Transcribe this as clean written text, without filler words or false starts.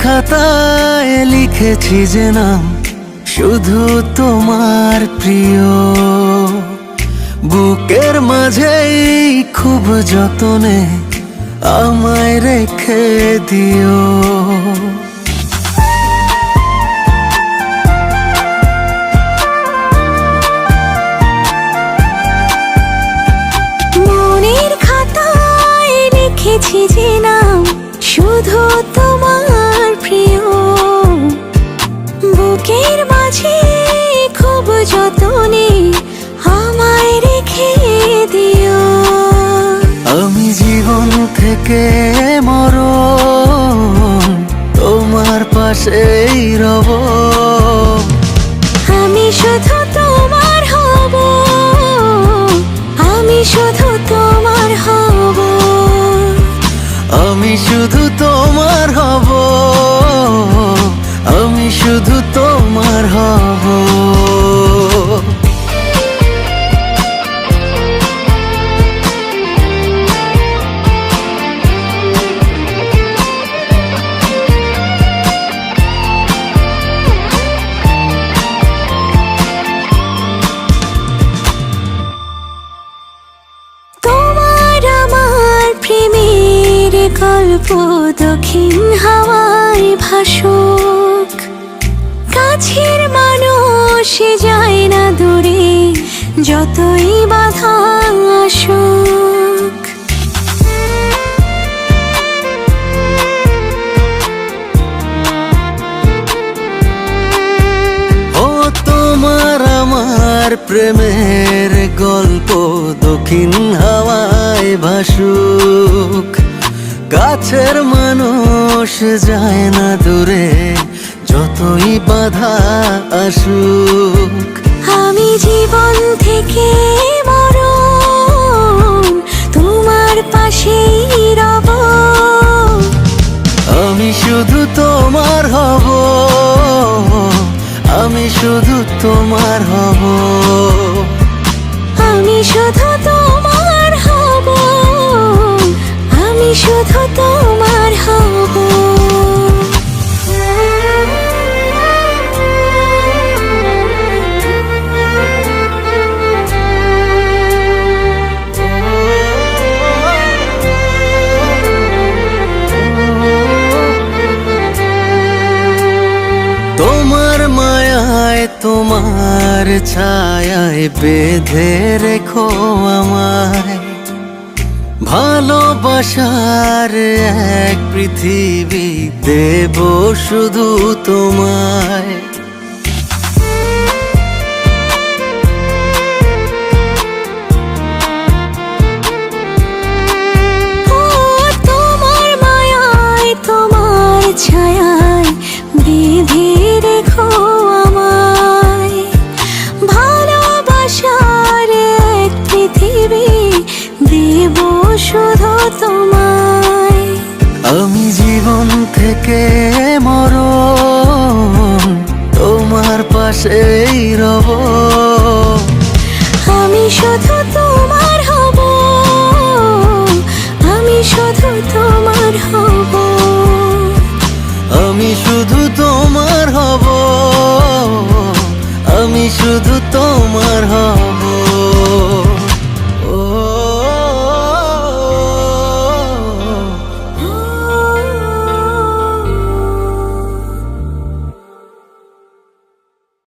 খাতায় লিখেছি যে নাম শুধু তোমার প্রিয়, বুকের মাঝেই খুব যতনে আমায় রেখে দিও। মনের খাতায় লিখেছি যে নাম শুধু তোমার প্রিয়, বুকের মাঝে খুব যতনে আমায় রেখে দিও। আমি জীবন থেকে মরণ তোমার পাশেই রব, আমি শুধু তোমার হব, আমি শুধু তোমার হব, আমি শুধু তোমার হব, আমি শুধু তোমার হব। গল্প দক্ষিণ হাওয়ায় ভাসুক, কাছের মানুষ যায় না দূরে যতই বাধা আসুক। ও তোমার আমার প্রেমের গল্প দক্ষিণ হাওয়ায় ভাসুক, কাছের মানুষ যায় না দূরে যতই বাধা আসুক। আমি জীবন থেকে মরণ তোমার পাশেই রব, আমি শুধু তোমার হব, আমি শুধু তোমার হব, আমি শুধু তোমার হব, আমি শুধু তোমার হব। তোমার মায়ায় তোমার ছায়ায় বেঁধে রেখো আমায়, ভালোবাসার এক পৃথিবী দেব শুধু তোমায়। তোমার মায়ায় তোমার ছায়ায় বেঁধে রেখো আমায়, ভালোবাসার এক পৃথিবী দেব শুধু তোমায়। আমি জীবন থেকে মরণ তোমার পাশেই রব, আমি শুধু তোমার হব, আমি শুধু তোমার হব, আমি শুধু তোমার হব, আমি শুধু তোমার হব।